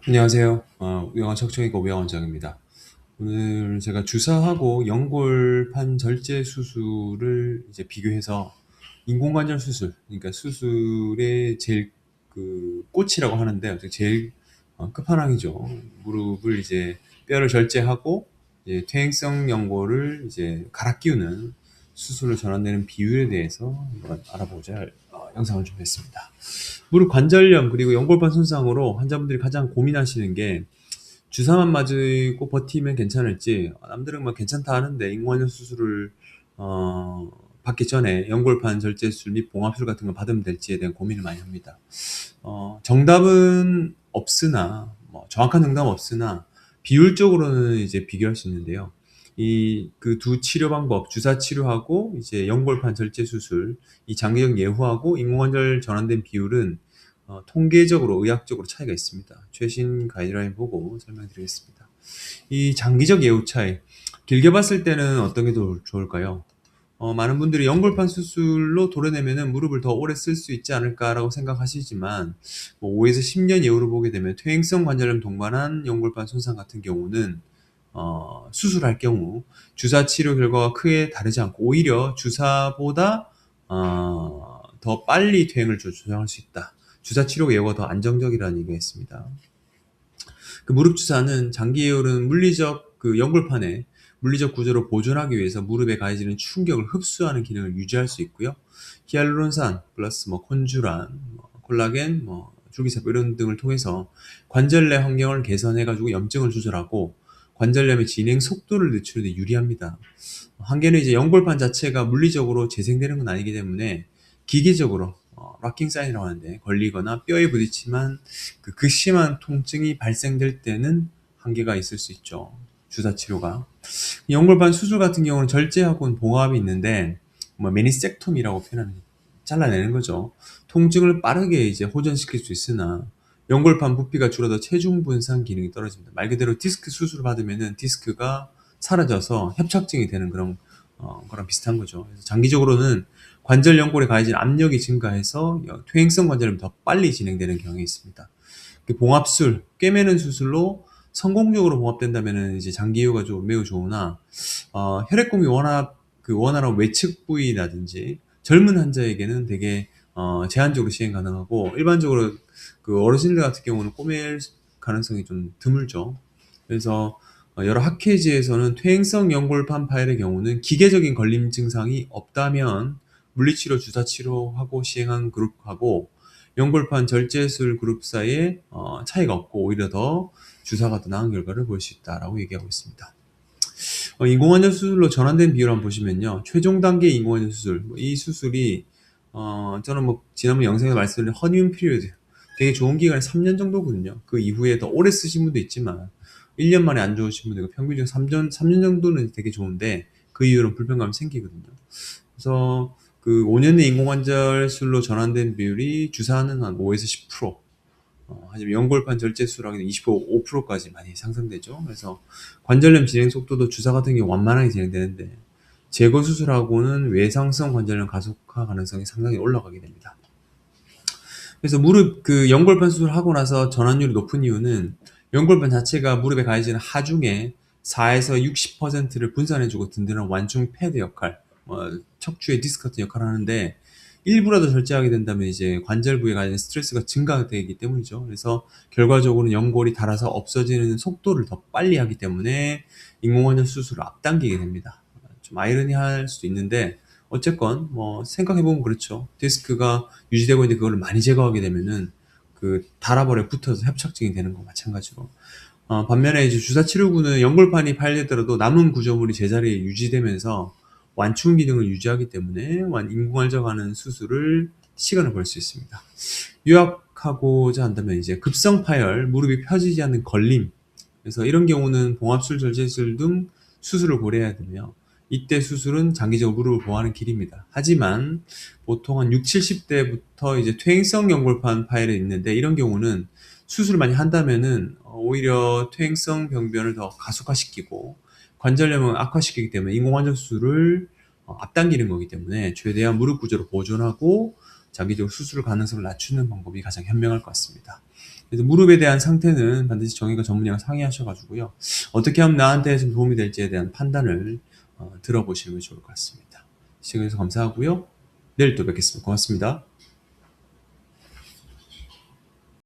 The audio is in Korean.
안녕하세요. 우영한 척추기과 우영 원장입니다. 오늘 제가 주사하고 연골판 절제 수술을 이제 비교해서 인공관절 수술, 그러니까 수술의 제일 그 꽃이라고 하는데 제일 끝판왕이죠. 무릎을 이제 뼈를 절제하고 이제 퇴행성 연골을 이제 갈아 끼우는 수술로 전환되는 비율에 대해서 한번 알아보자 영상을 준비했습니다. 무릎 관절염 그리고 연골판 손상으로 환자분들이 가장 고민하시는 게 주사만 맞고 버티면 괜찮을지, 남들은 뭐 괜찮다 하는데 인공관절 수술을 받기 전에 연골판 절제술 및 봉합술 같은 걸 받으면 될지에 대한 고민을 많이 합니다. 정답은 없으나 정확한 정답은 없으나 비율적으로는 이제 비교할 수 있는데요. 이 그 두 치료 방법, 주사 치료하고 이제 연골판 절제 수술, 이 장기적 예후하고 인공관절 전환된 비율은 통계적으로 의학적으로 차이가 있습니다. 최신 가이드라인 보고 설명드리겠습니다. 이 장기적 예후 차이, 길게 봤을 때는 어떤 게 더 좋을까요? 많은 분들이 연골판 수술로 도려내면은 무릎을 더 오래 쓸 수 있지 않을까라고 생각하시지만, 5에서 10년 예후를 보게 되면 퇴행성 관절염 동반한 연골판 손상 같은 경우는 수술할 경우 주사 치료 결과가 크게 다르지 않고 오히려 주사보다 더 빨리 퇴행을 조정할 수 있다. 주사 치료 예후가 더 안정적이라는 얘기가 있습니다. 그 무릎 주사는 장기 예후는 물리적 그 연골판에 물리적 구조를 보존하기 위해서 무릎에 가해지는 충격을 흡수하는 기능을 유지할 수 있고요. 히알루론산 플러스 콘주란, 콜라겐, 줄기세포 이런 등을 통해서 관절 내 환경을 개선해가지고 염증을 조절하고 관절염의 진행 속도를 늦추는 데 유리합니다. 한계는 이제 연골판 자체가 물리적으로 재생되는 건 아니기 때문에 기계적으로 락킹 사인이라고 하는데 걸리거나 뼈에 부딪히면 그 극심한 통증이 발생될 때는 한계가 있을 수 있죠. 주사 치료가. 연골반 수술 같은 경우는 절제하고는 봉합이 있는데 매니섹톰이라고 표현합니다. 잘라내는 거죠. 통증을 빠르게 이제 호전시킬 수 있으나 연골판 부피가 줄어서 체중 분산 기능이 떨어집니다. 말 그대로 디스크 수술을 받으면은 디스크가 사라져서 협착증이 되는 그런 거랑 비슷한 거죠. 그래서 장기적으로는 관절 연골에 가해진 압력이 증가해서 퇴행성 관절염이 더 빨리 진행되는 경향이 있습니다. 봉합술, 꿰매는 수술로 성공적으로 봉합된다면 이제 장기 이후가 좀 매우 좋으나 혈액공이 원활한 외측 부위라든지 젊은 환자에게는 되게 제한적으로 시행 가능하고 일반적으로 그 어르신들 같은 경우는 꼬맬 가능성이 좀 드물죠. 그래서 여러 학회지에서는 퇴행성 연골판 파열의 경우는 기계적인 걸림 증상이 없다면 물리치료, 주사치료하고 시행한 그룹하고 연골판 절제술 그룹 사이에 차이가 없고 오히려 더 주사가 더 나은 결과를 볼 수 있다라고 얘기하고 있습니다. 인공관절 수술로 전환된 비율 한번 보시면요. 최종 단계 인공관절 수술, 이 수술이 저는 지난번 영상에 말씀드린 허니문 피리어드 되게 좋은 기간이 3년 정도거든요. 그 이후에 더 오래 쓰신 분도 있지만 1년 만에 안 좋으신 분들 평균적으로 3년 정도는 되게 좋은데 그 이후로는 불편감이 생기거든요. 그래서 그 5년 내 인공관절술로 전환된 비율이 주사는 한 5에서 10%, 하지만 연골판 절제 수술하기는 25%까지 많이 상승되죠. 그래서 관절염 진행 속도도 주사 같은 경우 완만하게 진행되는데 제거 수술하고는 외상성 관절염 가속화 가능성이 상당히 올라가게 됩니다. 그래서 무릎 그 연골판 수술하고 나서 전환율이 높은 이유는 연골판 자체가 무릎에 가해지는 하중에 4에서 60%를 분산해주고 든든한 완충 패드 역할, 척추의 디스크 같은 역할을 하는데 일부라도 절제하게 된다면 이제 관절 부위에 가해지는 스트레스가 증가되기 때문이죠. 그래서 결과적으로는 연골이 닳아서 없어지는 속도를 더 빨리 하기 때문에 인공관절 수술을 앞당기게 됩니다. 좀 아이러니할 수도 있는데 어쨌건 생각해보면 그렇죠. 디스크가 유지되고 있는데 그걸 많이 제거하게 되면은 그 달아버려 붙어서 협착증이 되는 거 마찬가지로. 반면에 이제 주사 치료구는 연골판이 파열되더라도 남은 구조물이 제자리에 유지되면서 완충 기능을 유지하기 때문에 인공관절하는 수술을 시간을 벌 수 있습니다. 요약하고자 한다면 이제 급성 파열, 무릎이 펴지지 않는 걸림. 그래서 이런 경우는 봉합술, 절제술 등 수술을 고려해야 되며 이때 수술은 장기적으로 무릎을 보호하는 길입니다. 하지만 보통 한 6, 70대부터 이제 퇴행성 연골판 파열이 있는데 이런 경우는 수술을 많이 한다면은 오히려 퇴행성 병변을 더 가속화시키고 관절염을 악화시키기 때문에 인공관절 수술을 앞당기는 거기 때문에 최대한 무릎 구조를 보존하고 장기적으로 수술 가능성을 낮추는 방법이 가장 현명할 것 같습니다. 그래서 무릎에 대한 상태는 반드시 정형외과 전문의랑 상의하셔가지고요. 어떻게 하면 나한테 좀 도움이 될지에 대한 판단을 들어보시는 게 좋을 것 같습니다. 시청해주셔서 감사하고요. 내일 또 뵙겠습니다. 고맙습니다.